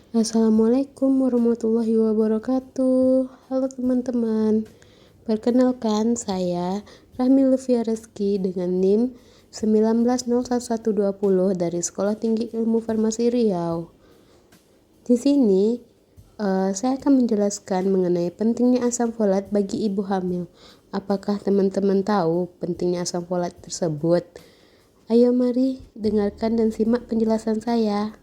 Assalamualaikum warahmatullahi wabarakatuh. Halo teman-teman. Perkenalkan saya Rahmi Lutfia Reski dengan NIM 19011120 dari Sekolah Tinggi Ilmu Farmasi Riau. Di sini saya akan menjelaskan mengenai pentingnya asam folat bagi ibu hamil. Apakah teman-teman tahu pentingnya asam folat tersebut? Ayo mari dengarkan dan simak penjelasan saya.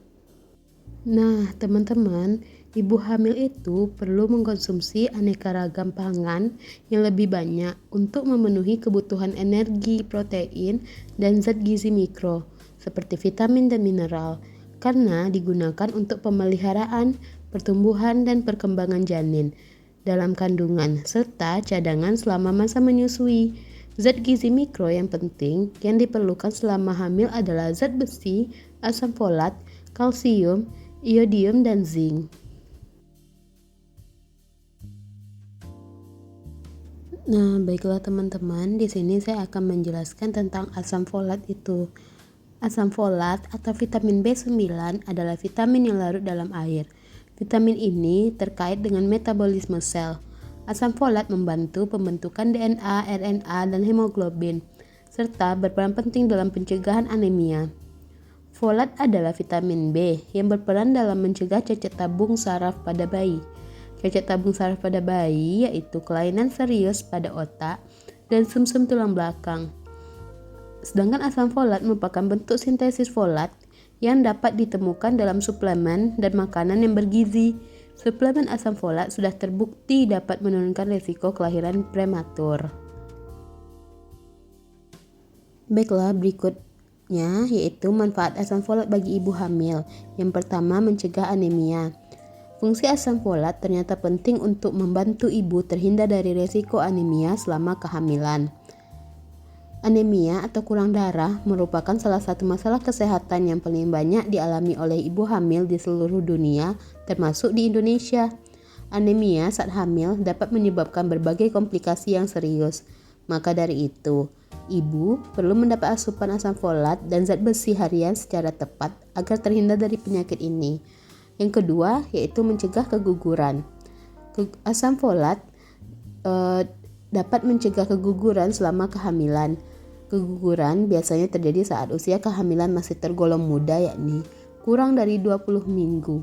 Nah, teman-teman, ibu hamil itu perlu mengkonsumsi aneka ragam pangan yang lebih banyak untuk memenuhi kebutuhan energi, protein, dan zat gizi mikro, seperti vitamin dan mineral, karena digunakan untuk pemeliharaan, pertumbuhan, dan perkembangan janin dalam kandungan, serta cadangan selama masa menyusui. Zat gizi mikro yang penting yang diperlukan selama hamil adalah zat besi, asam folat, kalsium, iodium, dan zinc. Nah, baiklah teman-teman, di sini saya akan menjelaskan tentang asam folat itu. Asam folat atau vitamin B9 adalah vitamin yang larut dalam air. Vitamin ini terkait dengan metabolisme sel. Asam folat membantu pembentukan DNA, RNA, dan hemoglobin, serta berperan penting dalam pencegahan anemia. Folat adalah vitamin B yang berperan dalam mencegah cacat tabung saraf pada bayi. Cacat tabung saraf pada bayi yaitu kelainan serius pada otak dan sumsum tulang belakang. Sedangkan asam folat merupakan bentuk sintesis folat yang dapat ditemukan dalam suplemen dan makanan yang bergizi. Suplemen asam folat sudah terbukti dapat menurunkan risiko kelahiran prematur. Baiklah, berikutnya yaitu manfaat asam folat bagi ibu hamil. Yang pertama, mencegah anemia. Fungsi asam folat ternyata penting untuk membantu ibu terhindar dari risiko anemia selama kehamilan. Anemia atau kurang darah merupakan salah satu masalah kesehatan yang paling banyak dialami oleh ibu hamil di seluruh dunia, termasuk di Indonesia. Anemia saat hamil dapat menyebabkan berbagai komplikasi yang serius. Maka dari itu, ibu perlu mendapat asupan asam folat dan zat besi harian secara tepat agar terhindar dari penyakit ini. Yang kedua, yaitu mencegah keguguran. Asam folat dapat mencegah keguguran selama kehamilan. Keguguran biasanya terjadi saat usia kehamilan masih tergolong muda, yakni kurang dari 20 minggu.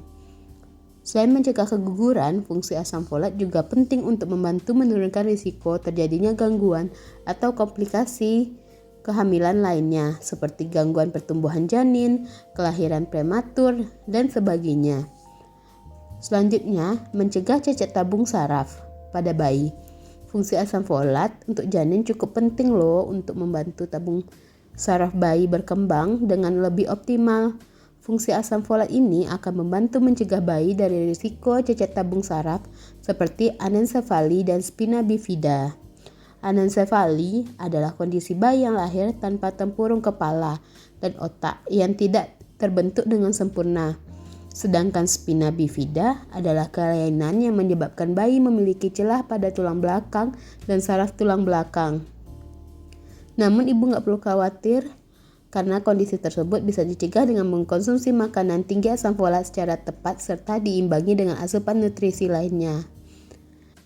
Selain mencegah keguguran, fungsi asam folat juga penting untuk membantu menurunkan risiko terjadinya gangguan atau komplikasi kehamilan lainnya seperti gangguan pertumbuhan janin, kelahiran prematur, dan sebagainya. Selanjutnya, mencegah cacat tabung saraf pada bayi. Fungsi asam folat untuk janin cukup penting loh untuk membantu tabung saraf bayi berkembang dengan lebih optimal. Fungsi asam folat ini akan membantu mencegah bayi dari risiko cacat tabung saraf seperti anencefali dan spina bifida. Anencefali adalah kondisi bayi yang lahir tanpa tempurung kepala dan otak yang tidak terbentuk dengan sempurna. Sedangkan spina bifida adalah kelainan yang menyebabkan bayi memiliki celah pada tulang belakang dan saraf tulang belakang. Namun ibu nggak perlu khawatir karena kondisi tersebut bisa dicegah dengan mengkonsumsi makanan tinggi asam folat secara tepat serta diimbangi dengan asupan nutrisi lainnya.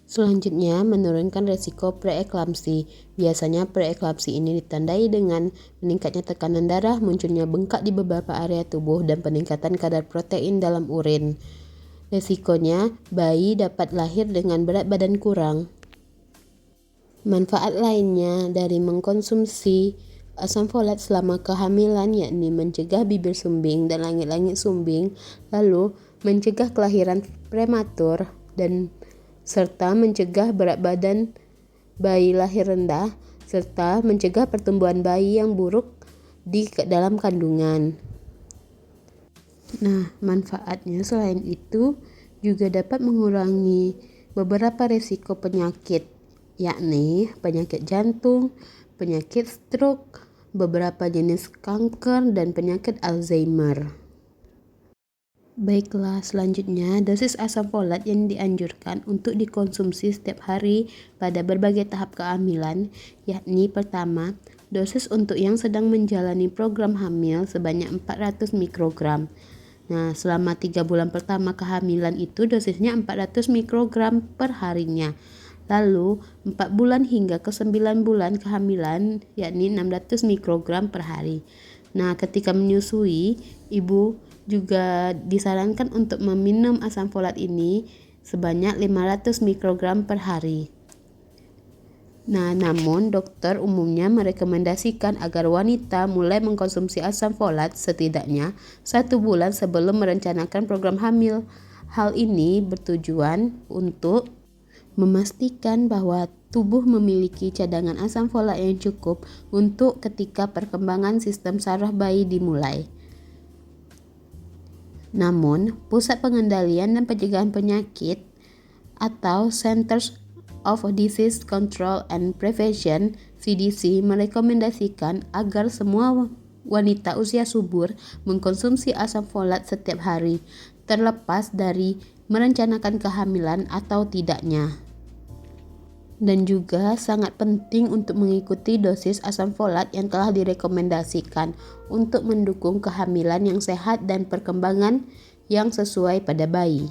Selanjutnya, menurunkan resiko preeklamsi. Biasanya preeklamsi ini ditandai dengan meningkatnya tekanan darah, munculnya bengkak di beberapa area tubuh, dan peningkatan kadar protein dalam urin. Resikonya, bayi dapat lahir dengan berat badan kurang. Manfaat lainnya dari mengkonsumsi asam folat selama kehamilan yakni mencegah bibir sumbing dan langit-langit sumbing, lalu mencegah kelahiran prematur dan serta mencegah berat badan bayi lahir rendah, serta mencegah pertumbuhan bayi yang buruk di dalam kandungan. Nah, manfaatnya selain itu juga dapat mengurangi beberapa risiko penyakit, yakni penyakit jantung, penyakit stroke, beberapa jenis kanker, dan penyakit Alzheimer. Baiklah, selanjutnya dosis asam folat yang dianjurkan untuk dikonsumsi setiap hari pada berbagai tahap kehamilan, yakni pertama, dosis untuk yang sedang menjalani program hamil sebanyak 400 mikrogram. Nah, selama 3 bulan pertama kehamilan itu dosisnya 400 mikrogram per harinya. Lalu 4 bulan hingga ke 9 bulan kehamilan yakni 600 mikrogram per hari. Nah, ketika menyusui, ibu juga disarankan untuk meminum asam folat ini sebanyak 500 mikrogram per hari. Nah, namun dokter umumnya merekomendasikan agar wanita mulai mengkonsumsi asam folat setidaknya 1 bulan sebelum merencanakan program hamil. Hal ini bertujuan untuk memastikan bahwa tubuh memiliki cadangan asam folat yang cukup untuk ketika perkembangan sistem saraf bayi dimulai. Namun, Pusat Pengendalian dan Pencegahan Penyakit atau Centers of Disease Control and Prevention (CDC) merekomendasikan agar semua wanita usia subur mengkonsumsi asam folat setiap hari, terlepas dari merencanakan kehamilan atau tidaknya. Dan juga sangat penting untuk mengikuti dosis asam folat yang telah direkomendasikan untuk mendukung kehamilan yang sehat dan perkembangan yang sesuai pada bayi.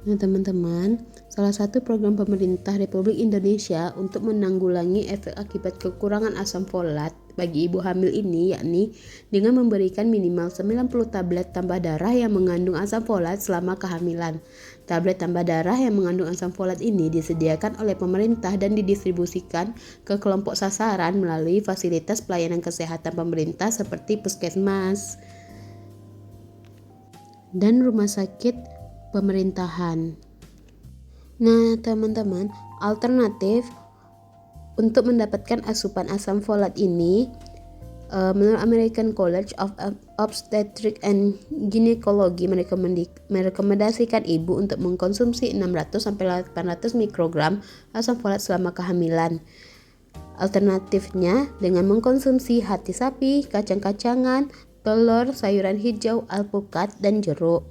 Nah teman-teman, salah satu program pemerintah Republik Indonesia untuk menanggulangi efek akibat kekurangan asam folat bagi ibu hamil ini yakni dengan memberikan minimal 90 tablet tambah darah yang mengandung asam folat selama kehamilan. Tablet tambah darah yang mengandung asam folat ini disediakan oleh pemerintah dan didistribusikan ke kelompok sasaran melalui fasilitas pelayanan kesehatan pemerintah seperti puskesmas dan rumah sakit pemerintahan. Nah, teman-teman, alternatif untuk mendapatkan asupan asam folat ini menurut American College of Obstetrics and Gynecology merekomendasikan ibu untuk mengkonsumsi 600-800 mikrogram asam folat selama kehamilan. Alternatifnya dengan mengkonsumsi hati sapi, kacang-kacangan, telur, sayuran hijau, alpukat, dan jeruk.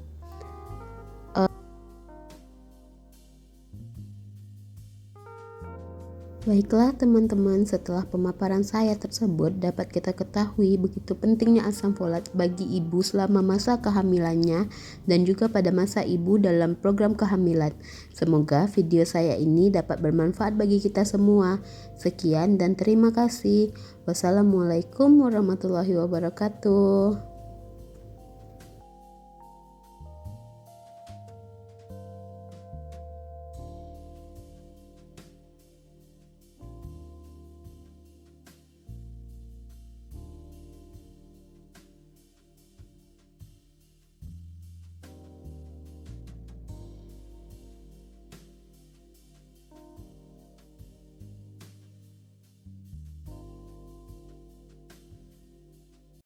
Baiklah teman-teman, setelah pemaparan saya tersebut dapat kita ketahui begitu pentingnya asam folat bagi ibu selama masa kehamilannya dan juga pada masa ibu dalam program kehamilan. Semoga video saya ini dapat bermanfaat bagi kita semua. Sekian dan terima kasih. Wassalamualaikum warahmatullahi wabarakatuh.